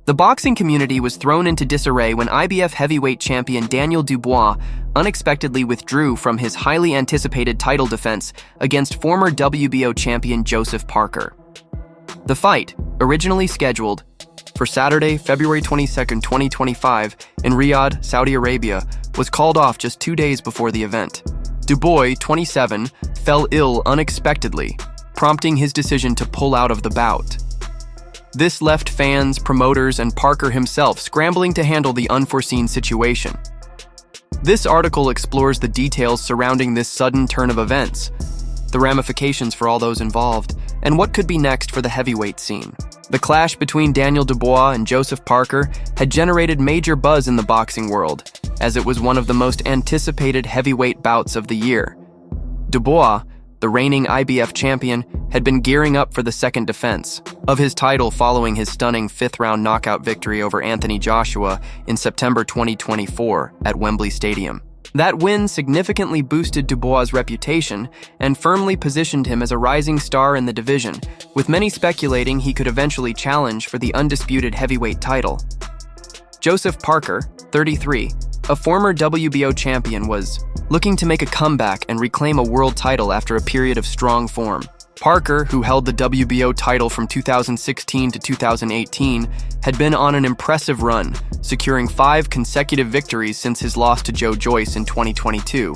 The boxing community was thrown into disarray when IBF heavyweight champion Daniel Dubois unexpectedly withdrew from his highly anticipated title defense against former WBO champion Joseph Parker. The fight, originally scheduled for Saturday, February 22, 2025, in Riyadh, Saudi Arabia, was called off just 2 days before the event. Dubois, 27, fell ill unexpectedly, prompting his decision to pull out of the bout. This left fans, promoters, and Parker himself scrambling to handle the unforeseen situation. This article explores the details surrounding this sudden turn of events, the ramifications for all those involved, and what could be next for the heavyweight scene. The clash between Daniel Dubois and Joseph Parker had generated major buzz in the boxing world, as it was one of the most anticipated heavyweight bouts of the year. Dubois, the reigning IBF champion, had been gearing up for the second defense of his title following his stunning fifth-round knockout victory over Anthony Joshua in September 2024 at Wembley Stadium. That win significantly boosted Dubois' reputation and firmly positioned him as a rising star in the division, with many speculating he could eventually challenge for the undisputed heavyweight title. Joseph Parker, 33, a former WBO champion, was looking to make a comeback and reclaim a world title after a period of strong form. Parker, who held the WBO title from 2016 to 2018, had been on an impressive run, securing 5 consecutive victories since his loss to Joe Joyce in 2022.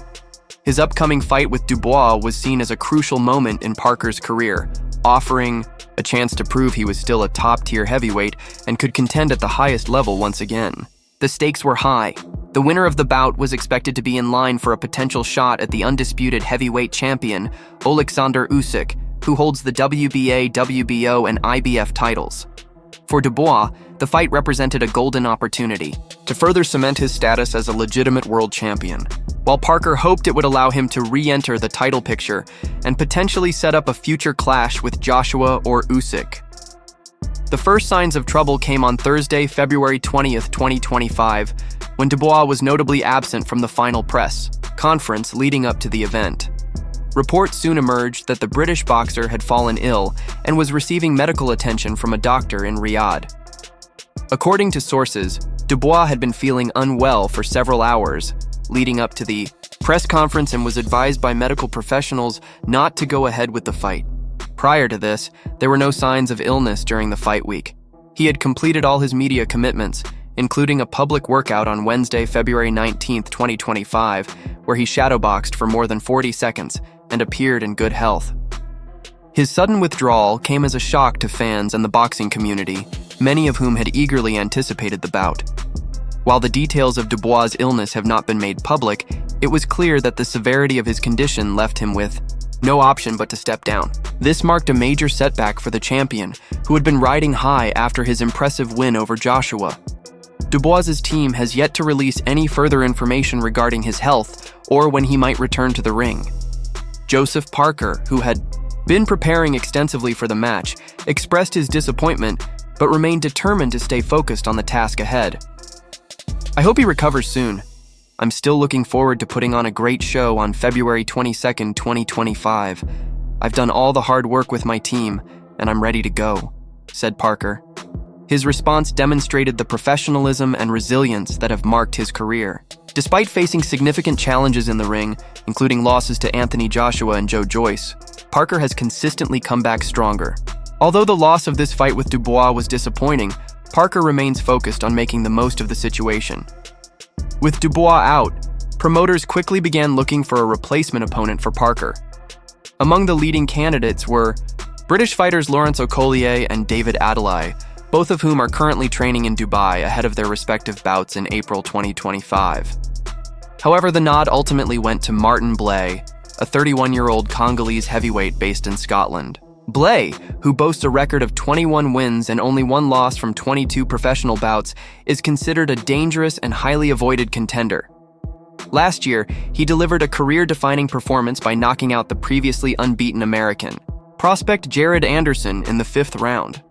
His upcoming fight with Dubois was seen as a crucial moment in Parker's career, offering a chance to prove he was still a top-tier heavyweight and could contend at the highest level once again. The stakes were high. The winner of the bout was expected to be in line for a potential shot at the undisputed heavyweight champion, Alexander Usyk, who holds the WBA, WBO, and IBF titles. For Dubois, the fight represented a golden opportunity to further cement his status as a legitimate world champion, while Parker hoped it would allow him to re-enter the title picture and potentially set up a future clash with Joshua or Usyk. The first signs of trouble came on Thursday, February 20th, 2025, when Dubois was notably absent from the final press conference leading up to the event. Reports soon emerged that the British boxer had fallen ill and was receiving medical attention from a doctor in Riyadh. According to sources, Dubois had been feeling unwell for several hours leading up to the press conference and was advised by medical professionals not to go ahead with the fight. Prior to this, there were no signs of illness during the fight week. He had completed all his media commitments, including a public workout on Wednesday, February 19, 2025, where he shadowboxed for more than 40 seconds and appeared in good health. His sudden withdrawal came as a shock to fans and the boxing community, many of whom had eagerly anticipated the bout. While the details of Dubois' illness have not been made public, it was clear that the severity of his condition left him with no option but to step down. This marked a major setback for the champion, who had been riding high after his impressive win over Joshua. Dubois' team has yet to release any further information regarding his health or when he might return to the ring. Joseph Parker, who had been preparing extensively for the match, expressed his disappointment but remained determined to stay focused on the task ahead. "I hope he recovers soon. I'm still looking forward to putting on a great show on February 22nd, 2025. I've done all the hard work with my team, and I'm ready to go," said Parker. His response demonstrated the professionalism and resilience that have marked his career. Despite facing significant challenges in the ring, including losses to Anthony Joshua and Joe Joyce, Parker has consistently come back stronger. Although the loss of this fight with Dubois was disappointing, Parker remains focused on making the most of the situation. With Dubois out, promoters quickly began looking for a replacement opponent for Parker. Among the leading candidates were British fighters Lawrence Okolie and David Adeleye, both of whom are currently training in Dubai ahead of their respective bouts in April 2025. However, the nod ultimately went to Martin Blay, a 31-year-old Congolese heavyweight based in Scotland. Blay, who boasts a record of 21 wins and only one loss from 22 professional bouts, is considered a dangerous and highly avoided contender. Last year, he delivered a career-defining performance by knocking out the previously unbeaten American prospect Jared Anderson in the 5th round.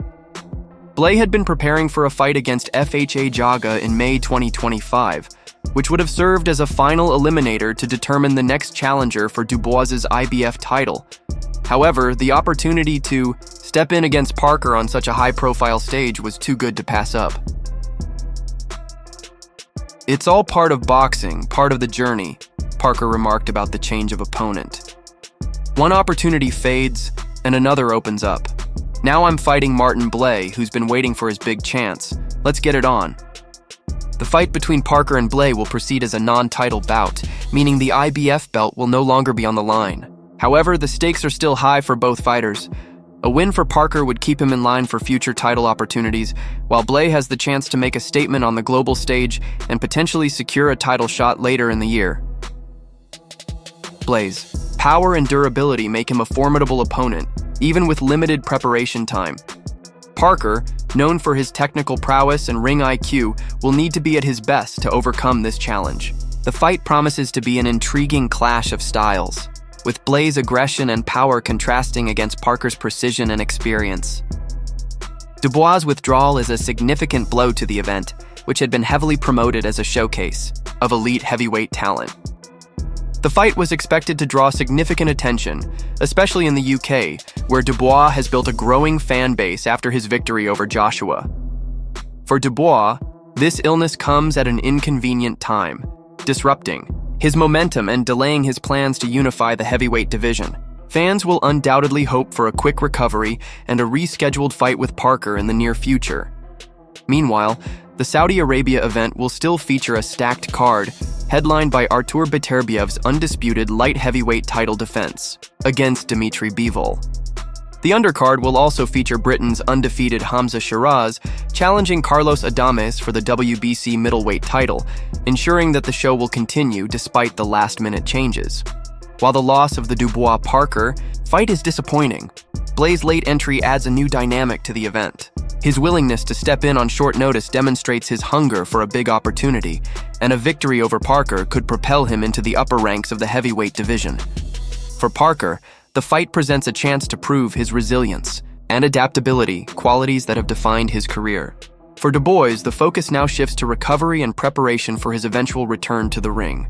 Blay had been preparing for a fight against FHA Jaga in May 2025, which would have served as a final eliminator to determine the next challenger for Dubois's IBF title. However, the opportunity to step in against Parker on such a high-profile stage was too good to pass up. "It's all part of boxing, part of the journey," Parker remarked about the change of opponent. "One opportunity fades, and another opens up. Now I'm fighting Martin Blay, who's been waiting for his big chance. Let's get it on." The fight between Parker and Blay will proceed as a non-title bout, meaning the IBF belt will no longer be on the line. However, the stakes are still high for both fighters. A win for Parker would keep him in line for future title opportunities, while Blay has the chance to make a statement on the global stage and potentially secure a title shot later in the year. Blay's power and durability make him a formidable opponent, even with limited preparation time. Parker, known for his technical prowess and ring IQ, will need to be at his best to overcome this challenge. The fight promises to be an intriguing clash of styles, with Blay's aggression and power contrasting against Parker's precision and experience. Dubois' withdrawal is a significant blow to the event, which had been heavily promoted as a showcase of elite heavyweight talent. The fight was expected to draw significant attention, especially in the UK, where Dubois has built a growing fan base after his victory over Joshua. For Dubois, this illness comes at an inconvenient time, disrupting his momentum and delaying his plans to unify the heavyweight division. Fans will undoubtedly hope for a quick recovery and a rescheduled fight with Parker in the near future. Meanwhile, the Saudi Arabia event will still feature a stacked card, headlined by Artur Beterbiev's undisputed light heavyweight title defense against Dimitri Bivol. The undercard will also feature Britain's undefeated Hamza Shiraz challenging Carlos Adames for the WBC middleweight title, ensuring that the show will continue despite the last-minute changes. While the loss of the Dubois-Parker fight is disappointing, Blay's late entry adds a new dynamic to the event. His willingness to step in on short notice demonstrates his hunger for a big opportunity, and a victory over Parker could propel him into the upper ranks of the heavyweight division. For Parker, the fight presents a chance to prove his resilience and adaptability, qualities that have defined his career. For Dubois, the focus now shifts to recovery and preparation for his eventual return to the ring.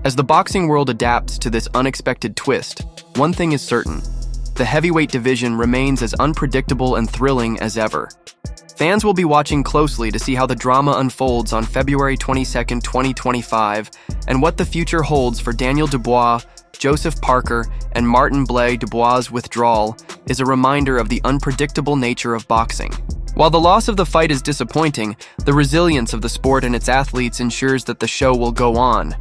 As the boxing world adapts to this unexpected twist, one thing is certain: the heavyweight division remains as unpredictable and thrilling as ever. Fans will be watching closely to see how the drama unfolds on February 22, 2025, and what the future holds for Daniel Dubois, Joseph Parker, and Martin Blay. Dubois' withdrawal is a reminder of the unpredictable nature of boxing. While the loss of the fight is disappointing, the resilience of the sport and its athletes ensures that the show will go on.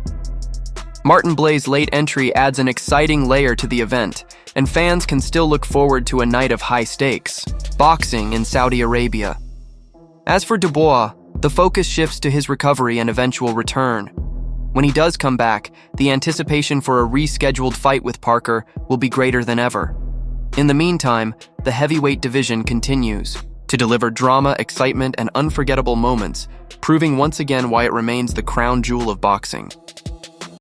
Martin Blay's late entry adds an exciting layer to the event, and fans can still look forward to a night of high stakes boxing in Saudi Arabia. As for Dubois, the focus shifts to his recovery and eventual return. When he does come back, the anticipation for a rescheduled fight with Parker will be greater than ever. In the meantime, the heavyweight division continues to deliver drama, excitement, and unforgettable moments, proving once again why it remains the crown jewel of boxing.